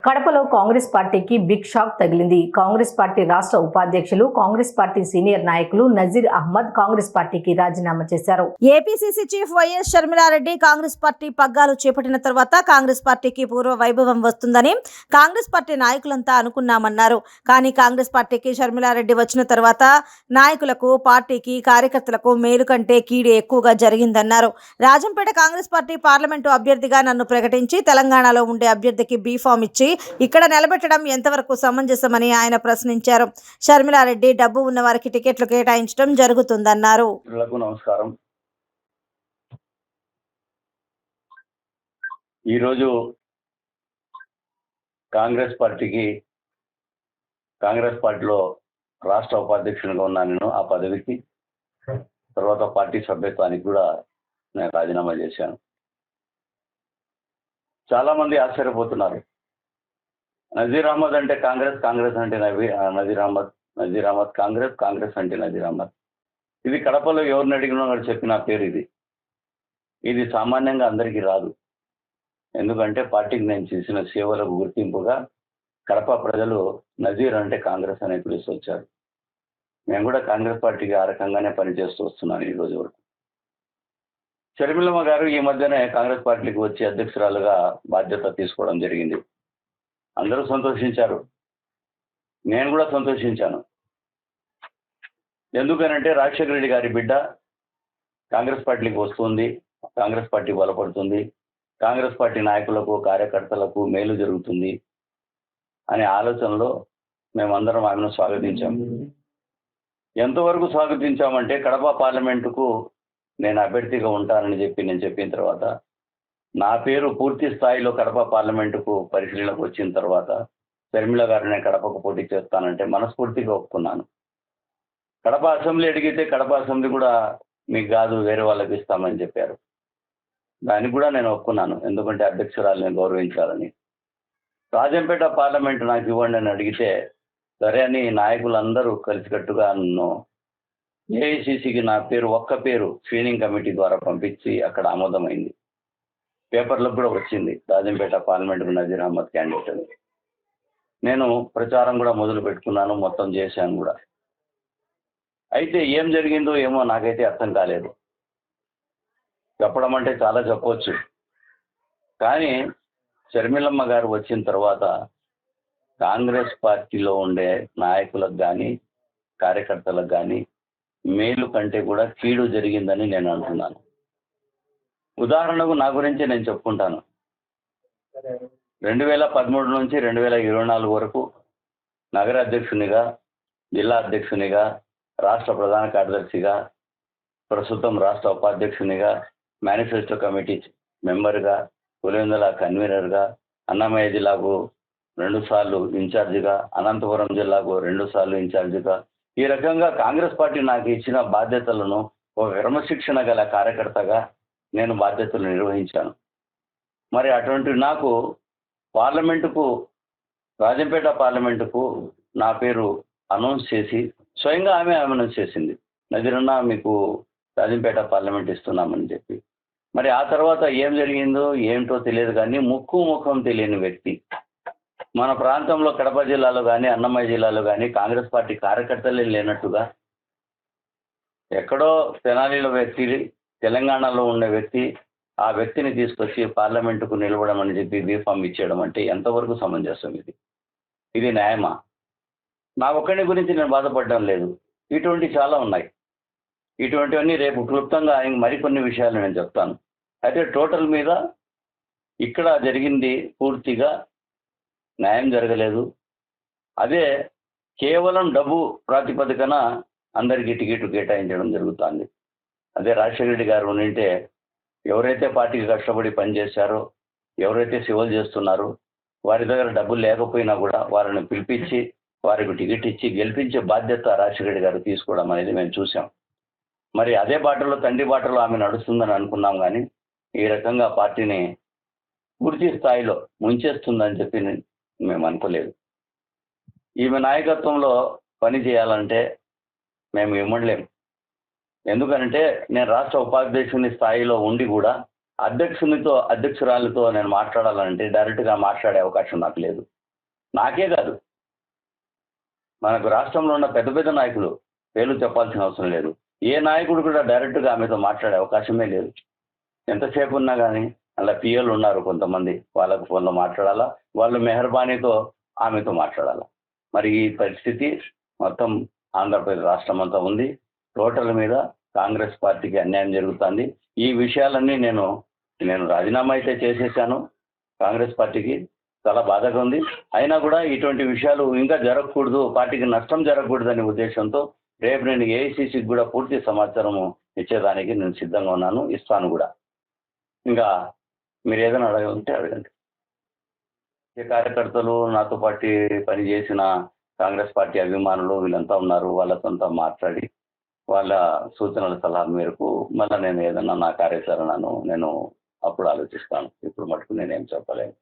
కడపలో కాంగ్రెస్ పార్టీకి big shock తగిలింది. కాంగ్రెస్ పార్టీ రాష్ట్ర ఉపాధ్యక్షులు, కాంగ్రెస్ పార్టీ సీనియర్ నాయకులు నజీర్ అహ్మద్ కాంగ్రెస్ పార్టీకి రాజీనామా చేశారు. APCC chief YS Sharmila Reddy Congress party పగ్గాలు చేపట్టిన తర్వాత కాంగ్రెస్ పార్టీకి పూర్వ వైభవం వస్తుందని కాంగ్రెస్ పార్టీ నాయకులంతా అనుకున్నామన్నారు. కానీ కాంగ్రెస్ పార్టీకి షర్మిలారెడ్డి వచ్చిన తర్వాత నాయకులకు, పార్టీకి, కార్యకర్తలకు మేలు కంటే కీడు ఎక్కువగా జరిగిందన్నారు. రాజంపేట కాంగ్రెస్ పార్టీ పార్లమెంటు అభ్యర్థిగా నన్ను ప్రకటించి తెలంగాణలో ఉండే అభ్యర్థికి బీఫామ్ ఇచ్చి ఇక్కడ నిలబెట్టడం ఎంతవరకు సమంజసమని ఆయన ప్రశ్నించారు. షర్మిలారెడ్డి డబ్బు ఉన్న వారికి టికెట్లు కేటాయించడం జరుగుతుందన్నారు. నమస్కారం. ఈరోజు కాంగ్రెస్ పార్టీలో రాష్ట్ర ఉపాధ్యక్షునిగా ఉన్నాను. నేను ఆ పదవికి తర్వాత పార్టీ సభ్యత్వానికి కూడా నేను రాజీనామా చేశాను. చాలా మంది ఆశ్చర్యపోతున్నారు. నజీర్ అహ్మద్ అంటే కాంగ్రెస్, కాంగ్రెస్ అంటే నజీర్ అహ్మద్, కాంగ్రెస్ అంటే నజీర్ అహ్మద్. ఇది కడపలో ఎవరిని అడిగినా వాడు చెప్పిన పేరు ఇది సామాన్యంగా అందరికీ రాదు. ఎందుకంటే పార్టీకి నేను చేసిన సేవలకు గుర్తింపుగా కడప ప్రజలు నజీర్ అంటే కాంగ్రెస్ అనే పిలిచి వచ్చారు. నేను కూడా కాంగ్రెస్ పార్టీకి ఆ రకంగానే పనిచేస్తూ వస్తున్నాను ఈ రోజు వరకు. షర్మిలమ్మ గారు ఈ మధ్యనే కాంగ్రెస్ పార్టీకి వచ్చి అధ్యక్షురాలుగా బాధ్యత తీసుకోవడం జరిగింది. అందరూ సంతోషించారు, నేను కూడా సంతోషించాను. ఎందుకనంటే రాజశేఖర రెడ్డి గారి బిడ్డ కాంగ్రెస్ పార్టీకి వస్తుంది, కాంగ్రెస్ పార్టీ బలపడుతుంది, కాంగ్రెస్ పార్టీ నాయకులకు, కార్యకర్తలకు మేలు జరుగుతుంది అనే ఆలోచనలో మేమందరం ఆమెను స్వాగతించాం. ఎంతవరకు స్వాగతించామంటే కడప పార్లమెంటుకు నేను అభ్యర్థిగా ఉంటానని నేను చెప్పిన తర్వాత నా పేరు పూర్తి స్థాయిలో కడప పార్లమెంటుకు పరిశీలనకు వచ్చిన తర్వాత షర్మిల గారు నేను కడపకు పోటీ చేస్తానంటే మనస్ఫూర్తిగా ఒప్పుకున్నాను. కడప అసెంబ్లీ అడిగితే కడప అసెంబ్లీ కూడా మీకు కాదు వేరే వాళ్ళకి ఇస్తామని చెప్పారు. దానికి కూడా నేను ఒప్పుకున్నాను, ఎందుకంటే అధ్యక్షురాలని గౌరవించాలని. రాజంపేట పార్లమెంటు నాకు ఇవ్వండి అని అడిగితే సరే అని నాయకులందరూ కలిసికట్టుగా నన్ను ఏఐసిసికి నా పేరు ఒక్క పేరు స్క్రీనింగ్ కమిటీ ద్వారా పంపించి అక్కడ ఆమోదమైంది. పేపర్లకు కూడా వచ్చింది రాజంపేట పార్లమెంటుకు నజీర్ అహ్మద్ క్యాండిడేట్ అని. నేను ప్రచారం కూడా మొదలు పెట్టుకున్నాను, మొత్తం చేశాను కూడా. అయితే ఏం జరిగిందో ఏమో నాకైతే అర్థం కాలేదు. చెప్పడం అంటే చాలా చెప్పవచ్చు, కానీ షర్మిలమ్మ గారు వచ్చిన తర్వాత కాంగ్రెస్ పార్టీలో ఉండే నాయకులకు కానీ కార్యకర్తలకు కానీ మేలు కంటే కూడా కీడు జరిగిందని నేను అంటున్నాను. ఉదాహరణకు నా గురించి నేను చెప్పుకుంటాను. 2013 నుంచి 2024 వరకు నగర అధ్యక్షునిగా, జిల్లా అధ్యక్షునిగా, రాష్ట్ర ప్రధాన కార్యదర్శిగా, ప్రస్తుతం రాష్ట్ర ఉపాధ్యక్షునిగా, మేనిఫెస్టో కమిటీ మెంబర్గా, పులివెందుల కన్వీనర్గా, అన్నమయ్య జిల్లాకు 2 సార్లు ఇన్ఛార్జిగా, అనంతపురం జిల్లాకు 2 సార్లు ఇన్ఛార్జిగా, ఈ రకంగా కాంగ్రెస్ పార్టీ నాకు ఇచ్చిన బాధ్యతలను ఒక క్రమశిక్షణ గల కార్యకర్తగా నేను బాధ్యతలు నిర్వహించాను. మరి అటువంటి నాకు రాజంపేట పార్లమెంటుకు నా పేరు అనౌన్స్ చేసి స్వయంగా ఆమె అనౌన్స్ చేసింది, నజీరన్న మీకు రాజంపేట పార్లమెంట్ ఇస్తున్నామని చెప్పి. మరి ఆ తర్వాత ఏం జరిగిందో ఏంటో తెలియదు, కానీ ముఖం తెలియని వ్యక్తి మన ప్రాంతంలో కడప జిల్లాలో కానీ అన్నమయ్య జిల్లాలో కానీ కాంగ్రెస్ పార్టీ కార్యకర్తలే లేనట్టుగా, ఎక్కడో తెనాలిలో వ్యక్తి, తెలంగాణలో ఉండే వ్యక్తి, ఆ వ్యక్తిని తీసుకొచ్చి పార్లమెంటుకు నిలవడం అని చెప్పి బీఫామ్ ఇచ్చేయడం అంటే ఎంతవరకు సమంజసం? ఇది న్యాయమా? నా ఒక్కడి గురించి నేను బాధపడడం లేదు, ఇటువంటి చాలా ఉన్నాయి. ఇటువంటివన్నీ రేపు క్లుప్తంగా మరికొన్ని విషయాలు నేను చెప్తాను. అయితే టోటల్ మీద ఇక్కడ జరిగింది పూర్తిగా న్యాయం జరగలేదు. అదే కేవలం డబ్బు ప్రాతిపదికన అందరికీ టికెట్లు కేటాయించడం జరుగుతుంది. అదే రాజశేఖర రెడ్డి గారు ఉంటే ఎవరైతే పార్టీకి కష్టపడి పనిచేశారో, ఎవరైతే సేవలు చేస్తున్నారో వారి దగ్గర డబ్బులు లేకపోయినా కూడా వారిని పిలిపించి వారికి టికెట్ ఇచ్చి గెలిపించే బాధ్యత రాజశేఖర రెడ్డి గారు తీసుకోవడం అనేది మేము చూసాం. మరి అదే బాటలో, తండ్రి బాటలో ఆమె నడుస్తుందని అనుకున్నాం, కానీ ఈ రకంగా పార్టీని పూర్తి స్థాయిలో ముంచేస్తుందని చెప్పి మేము అనుకోలేదు. ఈమె నాయకత్వంలో పని చేయాలంటే మేము ఇమ్మడలేము. ఎందుకంటే నేను రాష్ట్ర ఉపాధ్యక్షుని స్థాయిలో ఉండి కూడా అధ్యక్షురాలతో నేను మాట్లాడాలంటే డైరెక్ట్గా మాట్లాడే అవకాశం నాకు లేదు. నాకే కాదు, మనకు రాష్ట్రంలో ఉన్న పెద్ద పెద్ద నాయకులు పేర్లు చెప్పాల్సిన అవసరం లేదు. ఏ నాయకుడు కూడా డైరెక్ట్గా ఆమెతో మాట్లాడే అవకాశమే లేదు. ఎంతసేపు ఉన్నా కానీ అలా పిఎలు ఉన్నారు కొంతమంది, వాళ్ళకు ఫోన్లో మాట్లాడాలా, వాళ్ళు మెహర్బానీతో ఆమెతో మాట్లాడాలా. మరి ఈ పరిస్థితి మొత్తం ఆంధ్రప్రదేశ్ రాష్ట్రం అంతా ఉంది. టోటల్ మీద కాంగ్రెస్ పార్టీకి అన్యాయం జరుగుతుంది. ఈ విషయాలన్నీ నేను రాజీనామా అయితే చేసేసాను. కాంగ్రెస్ పార్టీకి చాలా బాధగా ఉంది. అయినా కూడా ఇటువంటి విషయాలు ఇంకా జరగకూడదు, పార్టీకి నష్టం జరగకూడదు అనే ఉద్దేశంతో రేపు నేను ఏఐసీసీకి కూడా పూర్తి సమాచారం ఇచ్చేదానికి నేను సిద్ధంగా ఉన్నాను, ఇస్తాను కూడా. ఇంకా మీరు ఏదైనా అడగాలంటే అడగండి. ఈ కార్యకర్తలు, నాతో పాటు పనిచేసిన కాంగ్రెస్ పార్టీ అభిమానులు వీళ్ళంతా ఉన్నారు. వాళ్ళతో మాట్లాడి వాళ్ళ సూచనల సలహా మేరకు మళ్ళీ నేను ఏదన్నా నా కార్యాచరణను నేను అప్పుడు ఆలోచిస్తాను. ఇప్పుడు మటుకు నేనేం చెప్పలేను.